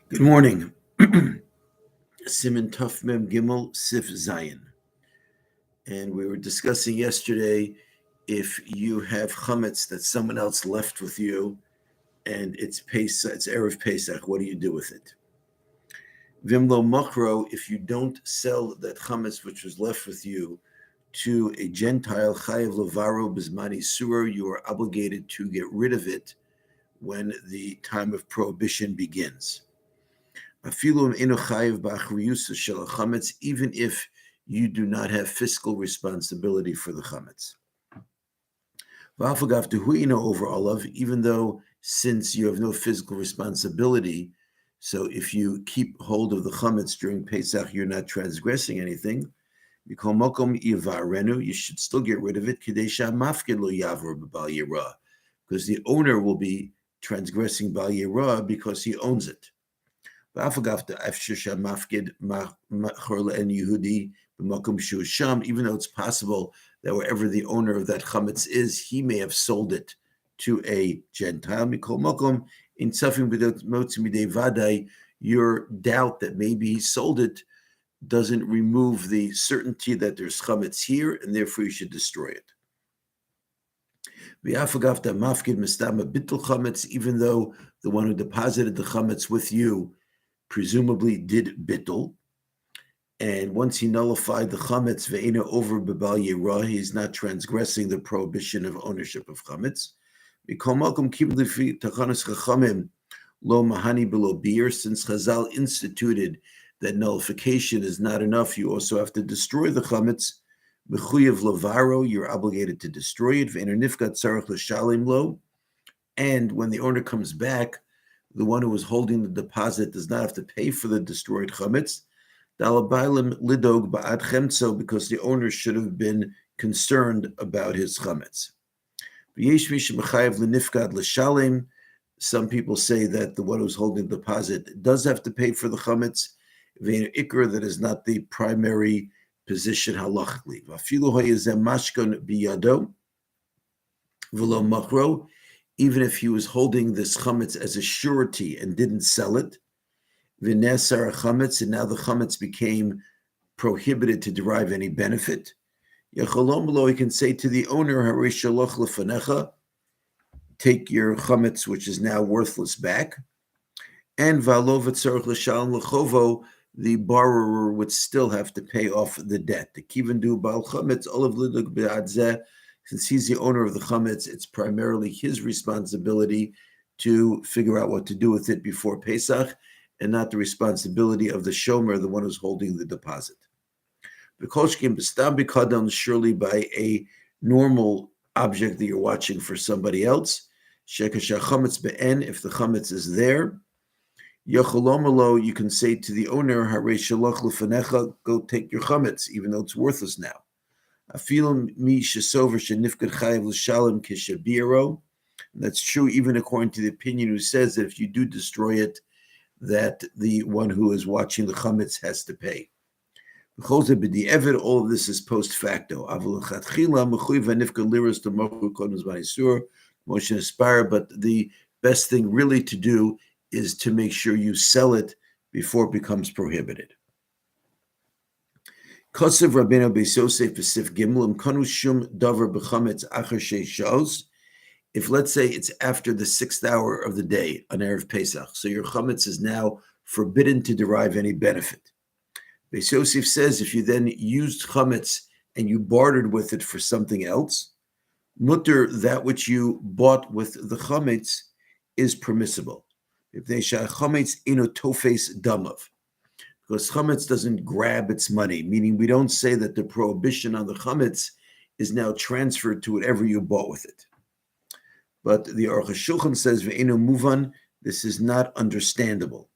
Good morning. Siman Tuf Mem Gimel Sif Zayin. And we were discussing yesterday if you have chametz that someone else left with you and it's Pesach, it's Erev Pesach, what do you do with it? Vimlo Makro, if you don't sell that chametz which was left with you to a Gentile, Chayav Levaro Bismani Surah, you are obligated to get rid of it when the time of prohibition begins. Even if you do not have fiscal responsibility for the chametz. Over olav, even though since you have no physical responsibility, so if you keep hold of the chametz during Pesach, you're not transgressing anything. You should still get rid of it, because the owner will be transgressing bal yirah because he owns it. Even though it's possible that wherever the owner of that chametz is, he may have sold it to a Gentile. Your doubt that maybe he sold it doesn't remove the certainty that there's chametz here, and therefore you should destroy it. Even though the one who deposited the chametz with you presumably did bittul, and once he nullified the chametz ve'ena over bebal yirah, he's not transgressing the prohibition of ownership of chametz. Lo mahani below beer, since Chazal instituted that nullification is not enough, you also have to destroy the chametz. Mechuyev lavaro, you're obligated to destroy it. Ve'ener nifkat tzarich l'shalim lo, and when the owner comes back, the one who was holding the deposit does not have to pay for the destroyed chametz. Lidog ba'ad chemtzo, because the owner should have been concerned about his chametz. Some people say that the one who's holding the deposit does have to pay for the chametz. Ikra, that is not the primary position halachically. Even if he was holding this chametz as a surety and didn't sell it, v'nesar chametz, and now the chametz became prohibited to derive any benefit. Yachalom lo, he can say to the owner, Harei shaloch lefanecha, take your chametz, which is now worthless, back. And v'alo v'tzarich l'shalom l'chovo, the borrower would still have to pay off the debt. The kivendu bal chametz olav liduk be'adzeh. Since he's the owner of the chametz, it's primarily his responsibility to figure out what to do with it before Pesach, and not the responsibility of the shomer, the one who's holding the deposit. Surely by a normal object that you're watching for somebody else, if the chametz is there, you can say to the owner, go take your chametz, even though it's worthless now. That's true even according to the opinion who says that if you do destroy it, that the one who is watching the chametz has to pay. All of this is post facto. But the best thing really to do is to make sure you sell it before it becomes prohibited. Kosev Rabbeinu Beis Yosef B'Sif Gimel Kanu Shum Davar B'Chametz Acher Sheish Shos. If let's say it's after the 6th hour of the day on Erev Pesach, so your chametz is now forbidden to derive any benefit. Beis Yosef says if you then used chametz and you bartered with it for something else, mutter, that which you bought with the chametz is permissible. If they shall chametz ino tofes damav, because chametz doesn't grab its money, meaning we don't say that the prohibition on the chametz is now transferred to whatever you bought with it. But the Arukh HaShulchan says, "Ve'enu muvan," this is not understandable.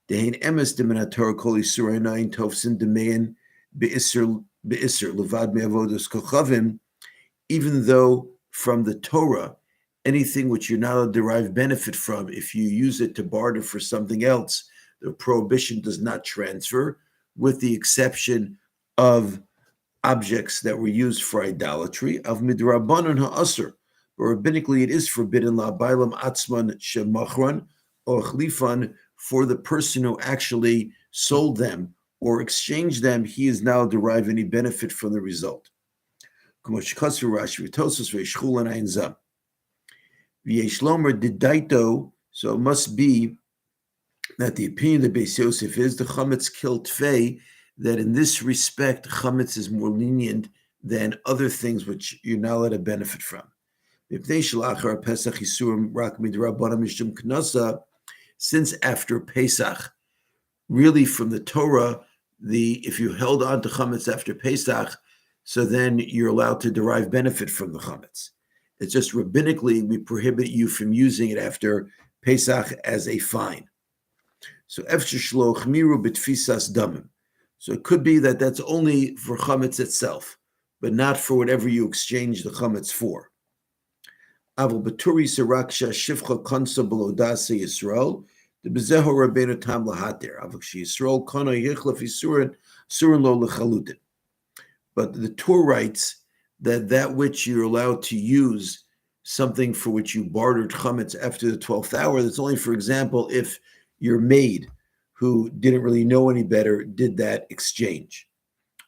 Dehein emes deminator kol yisur einayin tofsin demein be'isr levad me'avodos kochavim. Even though from the Torah, anything which you're not allowed to derive benefit from, if you use it to barter for something else, the prohibition does not transfer, with the exception of objects that were used for idolatry. Of midrabanan ha'asr, but rabbinically it is forbidden la'bailam atzman shemachran or chlifan, for the person who actually sold them or exchanged them, he is now derive any benefit from the result. So it must be that the opinion of Beis Yosef is the chametz kil tfei, that in this respect, chametz is more lenient than other things which you're not allowed to benefit from. Since after Pesach, really from the Torah, if you held on to chametz after Pesach, so then you're allowed to derive benefit from the chametz. It's just rabbinically, we prohibit you from using it after Pesach as a fine. So efshir shlo chmiru b'tfisas damim. So it could be that that's only for chametz itself, but not for whatever you exchange the chametz for. Aval b'turi siraksha shivcha kansa b'lodase Yisrael, the bezeho rabbeinu tam lahater. Aval Yisrael kana yichlef yisurin lo lechalutin. But the Torah writes that which you're allowed to use, something for which you bartered chametz after the 12th hour, that's only, for example, if your maid, who didn't really know any better, did that exchange.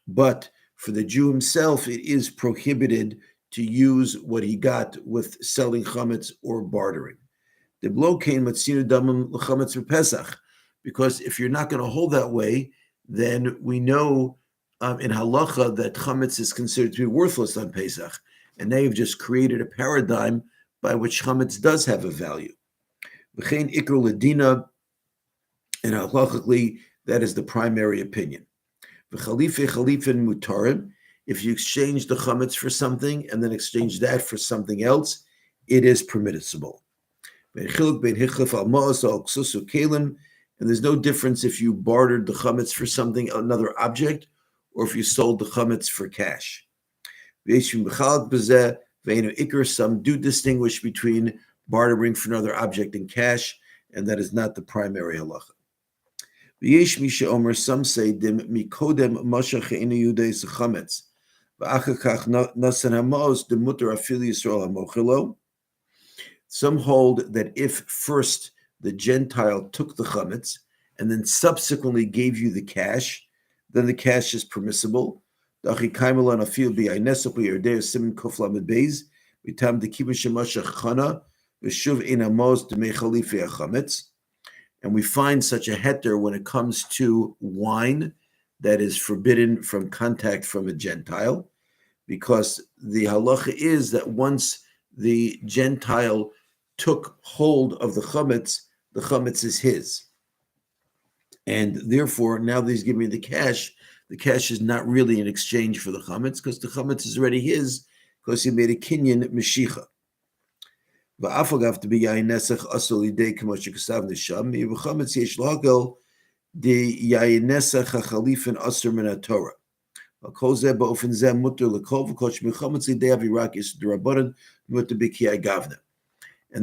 But for the Jew himself, it is prohibited to use what he got with selling chametz or bartering. Because if you're not going to hold that way, then we know in halacha that chametz is considered to be worthless on Pesach, and now you've just created a paradigm by which chametz does have a value. V'chein ikr ledina, and halachically, that is the primary opinion. V'chalife chalifin mutarim, if you exchange the chametz for something and then exchange that for something else, it is permissible. And there's no difference if you bartered the chametz for something, another object, or if you sold the chametz for cash. Some do distinguish between bartering for another object and cash, and that is not the primary halacha. Some say some hold that if first the Gentile took the chametz and then subsequently gave you the cash, then the cash is permissible. And we find such a heter when it comes to wine that is forbidden from contact from a Gentile, because the halacha is that once the Gentile took hold of the chametz is his. And therefore, now that he's giving me the cash is not really in exchange for the chametz, because the chametz is already his, because he made a kinyan meshicha. And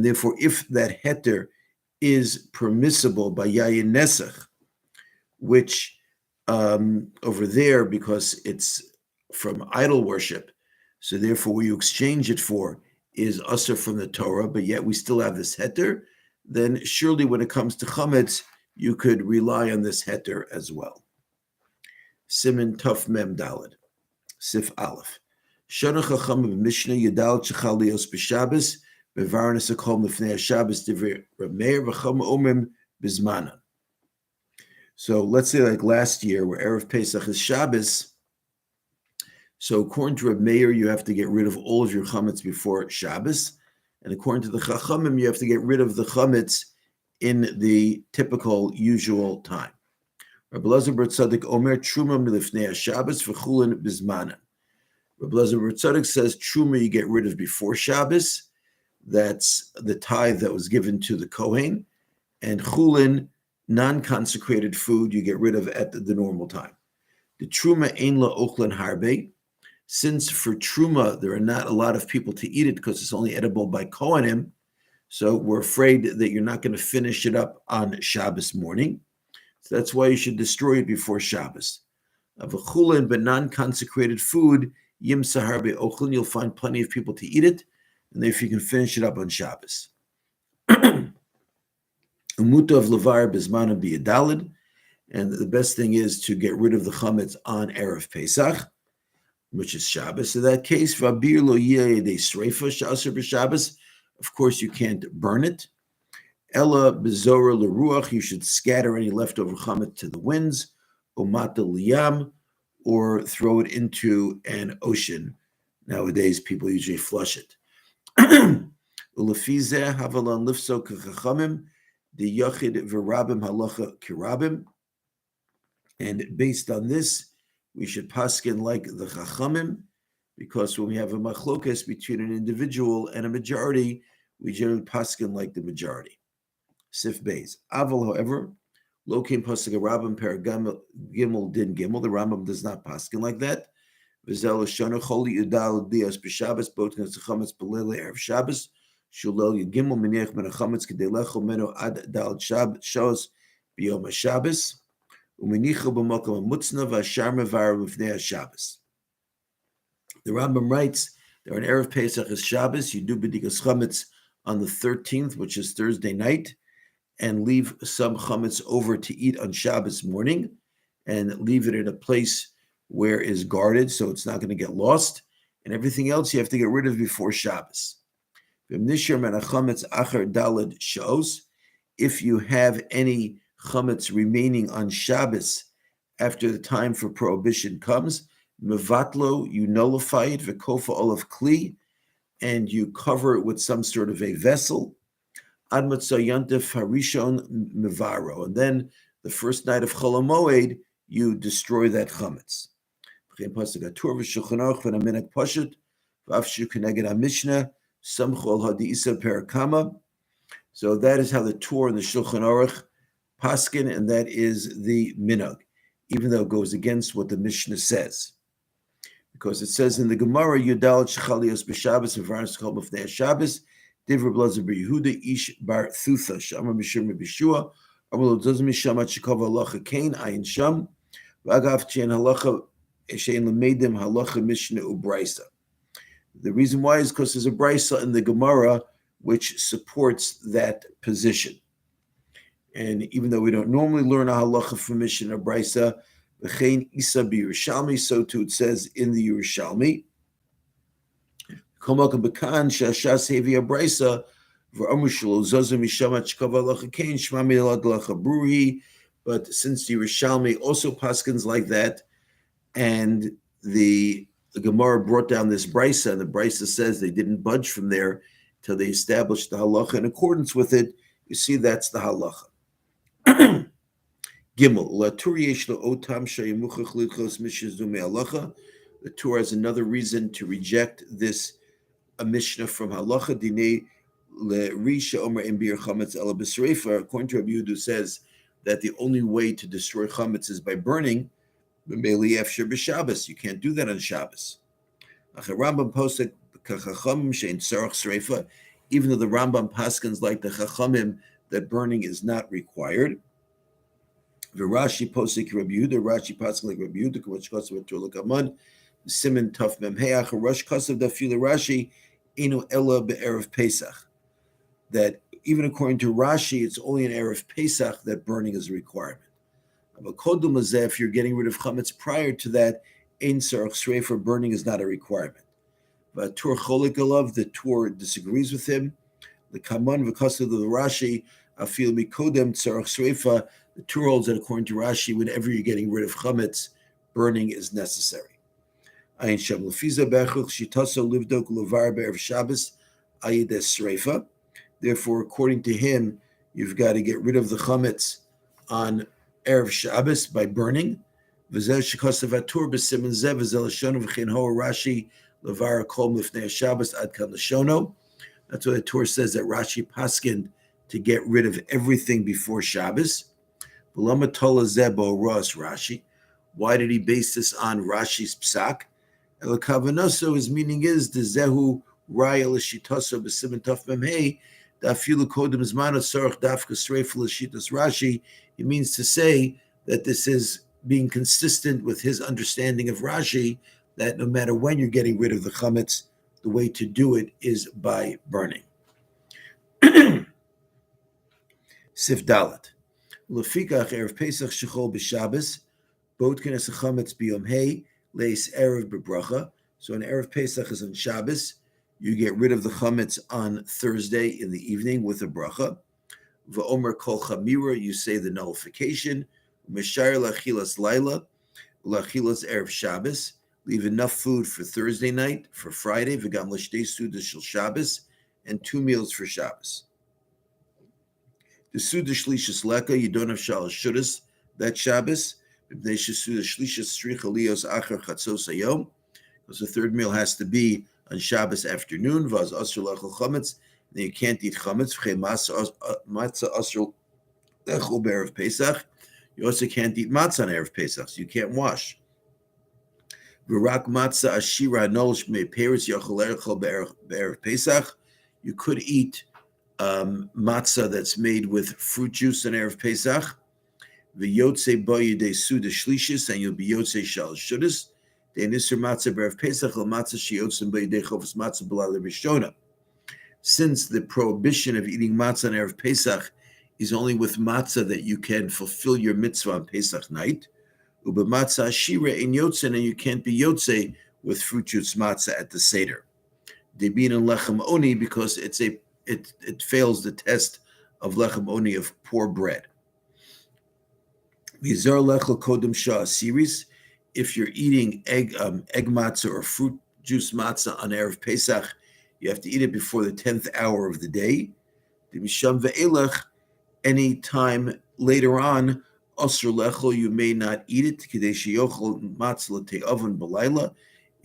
therefore, if that heter is permissible by yayin nesach, which over there, because it's from idol worship, so therefore what you exchange it for is usher from the Torah, but yet we still have this heter, then surely when it comes to chametz, you could rely on this heter as well. Siman Tuf Mem Daled, Sif Aleph. Shana Chacham of Mishnah Yadal Chachalios B'Shabbos Bevarnas Akom Lefnei Shabbos Divrei Reb Meir V'Cham Omrim Bizmana. So let's say like last year, where Erev Pesach is Shabbos. So according to Reb Meir, you have to get rid of all of your chametz before Shabbos, and according to the Chachamim, you have to get rid of the chametz in the typical, usual time. Rabbi Elazar bar Tzadok Omer Truma milifnei Shabbos v'chulin bizmanan. Rabbi Elazar bar Tzadok says Truma you get rid of before Shabbos. That's the tithe that was given to the Kohen, and chulin, non-consecrated food, you get rid of at the normal time. The Truma ein la ochlan harbe. Since for Truma, there are not a lot of people to eat it because it's only edible by Kohanim, so we're afraid that you're not going to finish it up on Shabbos morning. So that's why you should destroy it before Shabbos. Of a chulin, but non-consecrated food, yim saharbe ochlin, you'll find plenty of people to eat it, and if you can finish it up on Shabbos. Umutav levar bezmana biyadalid, and the best thing is to get rid of the chametz on Erev Pesach, which is Shabbos. In that case, vabir lo yeh de sreifa sha'aser b'Shabbos. Of course, you can't burn it. Ella bezora leruach, you should scatter any leftover chametz to the winds. Omata liyam, or throw it into an ocean. Nowadays, people usually flush it. Ulefizeh havalan lifso kachachamim, the yachid v'rabim halacha kirabim. And based on this, we should paskin like the chachamim, because when we have a machlokas between an individual and a majority, we generally paskin like the majority. Sif Beis. Aval, however, lokim paskin rabim per gimel din gimel. The Rambam does not paskin like that. V'zel shana choli yudal dias b'Shabbos botin chametz b'leil erev Shabbos shulel yigimel meniach ben chametz kedei lechol meno ad dal shos b'yom Shabbos. The Rambam writes that on Erev Pesach is Shabbos, you do B'dikas Chametz on the 13th, which is Thursday night, and leave some Chametz over to eat on Shabbos morning, and leave it in a place where it is guarded so it's not going to get lost, and everything else you have to get rid of before Shabbos. If you have any chametz remaining on Shabbos after the time for prohibition comes, mevatlo, you nullify it, v'kofa olav kli, and you cover it with some sort of a vessel, ad matzah yantef harishon mevaro, and then the first night of Chol HaMoed, you destroy that chametz. So that is how the Torah and the Shulchan Aruch paskin, and that is the minhag, even though it goes against what the Mishnah says, because it says in the Gemara, Yudalet Shechalios b'Shabbos and Varnas Chol B'fnei Shabbos, Divra Blazer Yehuda Ish Bar Thutha Shamar Mishur Mebishua Amar Lo Dozmi Shamat Shekov Halacha Kain Ayin Sham V'Agav Tien Halacha Shein Lemeidim Halacha Mishnah Ubraisa. The reason why is because there's a brisa in the Gemara which supports that position. And even though we don't normally learn a halacha from Mishnah Brisa, v'chein isa b'Yerushalmi, so too it says in the Yerushalmi. Komakam b'kan shashas hevi Brisa v'amru shelo zazu mishamat shkav halacha kain shma milad halacha bruhi. But since the Yerushalmi also paskins like that, and the Gemara brought down this Brisa, and the Brisa says they didn't budge from there till they established the halacha in accordance with it, you see that's the halacha. Gimel, the Torah has another reason to reject this Mishnah from halacha. According to Rabbi Yehuda, says that the only way to destroy chametz is by burning. You can't do that on Shabbos. Even though the Rambam paskins like the Chachamim that burning is not required. Rashi posik Rabbi Yehuda, Rashi paskin like Rabbi Yehuda, which kasav to lekaman, Simin Taf Memheach, Rosh kasav dafila Rashi, inu ella be'erev Pesach. That even according to Rashi, it's only an erev Pesach that burning is a requirement. But kodum lazeh, if you're getting rid of chametz prior to that, ein sarach sreifa, burning is not a requirement. But Tur cholik alav, the Tur disagrees with him. The kaman v'kasav of the Rashi, afil mikodem tzarach sreifa. The Torah holds that according to Rashi, whenever you're getting rid of chametz, burning is necessary. Ayin shem lefiza bechuch shitaso livdok levar be'erev Shabbos ayides sreifa. Therefore, according to him, you've got to get rid of the chametz on erev Shabbos by burning. V'zeh shekasav atur b'siman zeh v'zeh l'shono v'chein ho Rashi levar kol mifnei Shabbos ad kan l'shono. That's what the Torah says, that Rashi paskined to get rid of everything before Shabbos. Rashi. Why did he base this on Rashi's psak? El kavanoso, his meaning is the zehu raya l'shitaso b'siman taf memhei dafilu kodem zmano sarach dafka sreif l'shitas Rashi. He means to say that this is being consistent with his understanding of Rashi, that no matter when you're getting rid of the chametz, the way to do it is by burning. Sif Dalet. Lefikach Erev Pesach Shechol B'Shabbos, Bot Kines Chametz B'Yom Hey, Leis Erev B'Bracha. So an Erev Pesach is on Shabbos. You get rid of the chametz on Thursday in the evening with a bracha. V'omer kol chamira, you say the nullification. Meshayir lachilas laila, lachilas erev Shabbos. Leave enough food for Thursday night, for Friday, v'gam l'shtei sudas shel Shabbos, and 2 meals for Shabbos. The suda shlishas leka, you don't have shalosh shudas that Shabbos. B'nei shesuda shlishas stricha lios achar chatzos hayom, because the third meal has to be on Shabbos afternoon. Vaz asur lechol chametz, then you can't eat chametz. V'chei matzah asur lechol b'erev Pesach. You also can't eat matzah on erev Pesach, so you can't wash. V'rak matzah ashira nolish me peretz yachol lechol b'erev Pesach. You could eat matzah that's made with fruit juice on erev Pesach. V'yotze bo yedei suda shlishis, and you'll be yotze shalosh shudas. Since the prohibition of eating matzah on Erev Pesach is only with matzah that you can fulfill your mitzvah on Pesach night, matzah ashira in yotze, and you can't be yotze with fruit juice matzah at the Seder. Debin and lechem oni, because it fails the test of lechem oni, of poor bread. V'zar lechel kodem shah asiris. If you're eating egg matzah or fruit juice matzah on Erev Pesach, you have to eat it before the 10th hour of the day. Any time later on, asur lechol, you may not eat it, in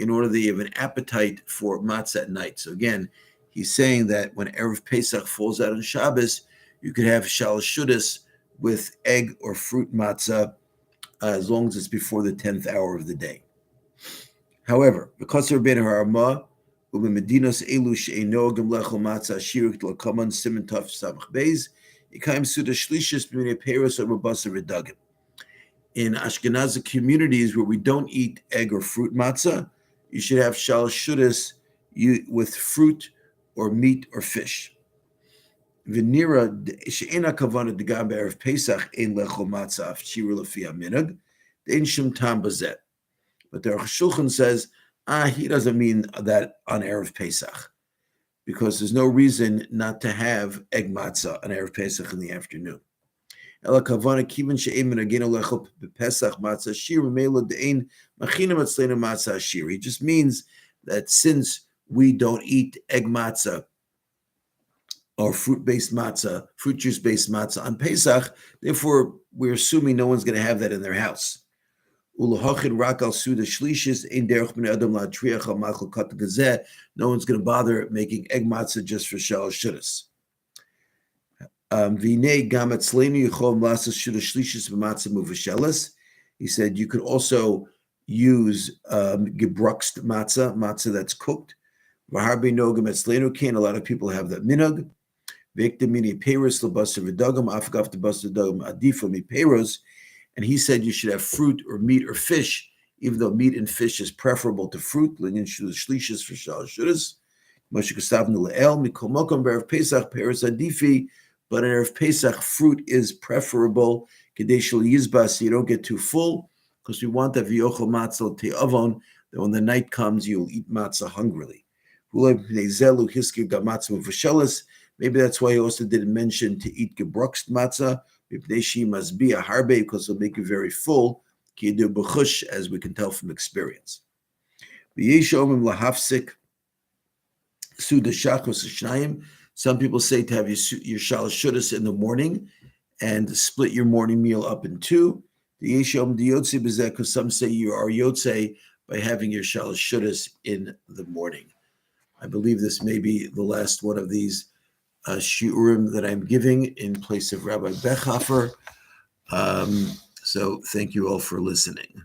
order that you have an appetite for matzah at night. So again, he's saying that when Erev Pesach falls out on Shabbos, you could have shalosh shudas with egg or fruit matzah, as long as it's before the 10th hour of the day. However, because of Rabbeinu Harama, Medinos elu she'eino gam lechol matzah shirik l'kaman siman taf samach beis, yikayim suda shlishis b'minei peros or babasa v'dagim. In Ashkenazi communities where we don't eat egg or fruit matzah, you should have shalosh shudas with fruit or meat or fish. V'nira she'ena kavana degam be'erev Pesach ein lechol matzah afshira lefi aminag, de'en shum tam bazet. But the Arukh HaShulchan says, he doesn't mean that on Erev Pesach, because there's no reason not to have egg matzah on Erev Pesach in the afternoon. Ela kavana kivan she'en menagenu lechol bePesach matzah shir mela de'en machinam atzleinu matzah shir. It just means that since we don't eat egg matzah or fruit juice-based matzah on Pesach, therefore we're assuming no one's going to have that in their house. No one's going to bother making egg matzah just for shalosh shudas. He said you could also use gebruxt matzah that's cooked. A lot of people have that minhag. And he said you should have fruit or meat or fish, even though meat and fish is preferable to fruit. But in Erev Pesach, fruit is preferable. So you don't get too full, because we want that v'yochel matzah te'avon, that when the night comes, you'll eat matzah hungrily. Maybe that's why he also didn't mention to eat gebruxt matzah, because it'll make you very full, as we can tell from experience. Some people say to have your shalosh shudas in the morning and split your morning meal up in two. Because some say you are yotze by having your shalosh shudas in the morning. I believe this may be the last one of these shiurim that I'm giving in place of Rabbi Bechhofer. So thank you all for listening.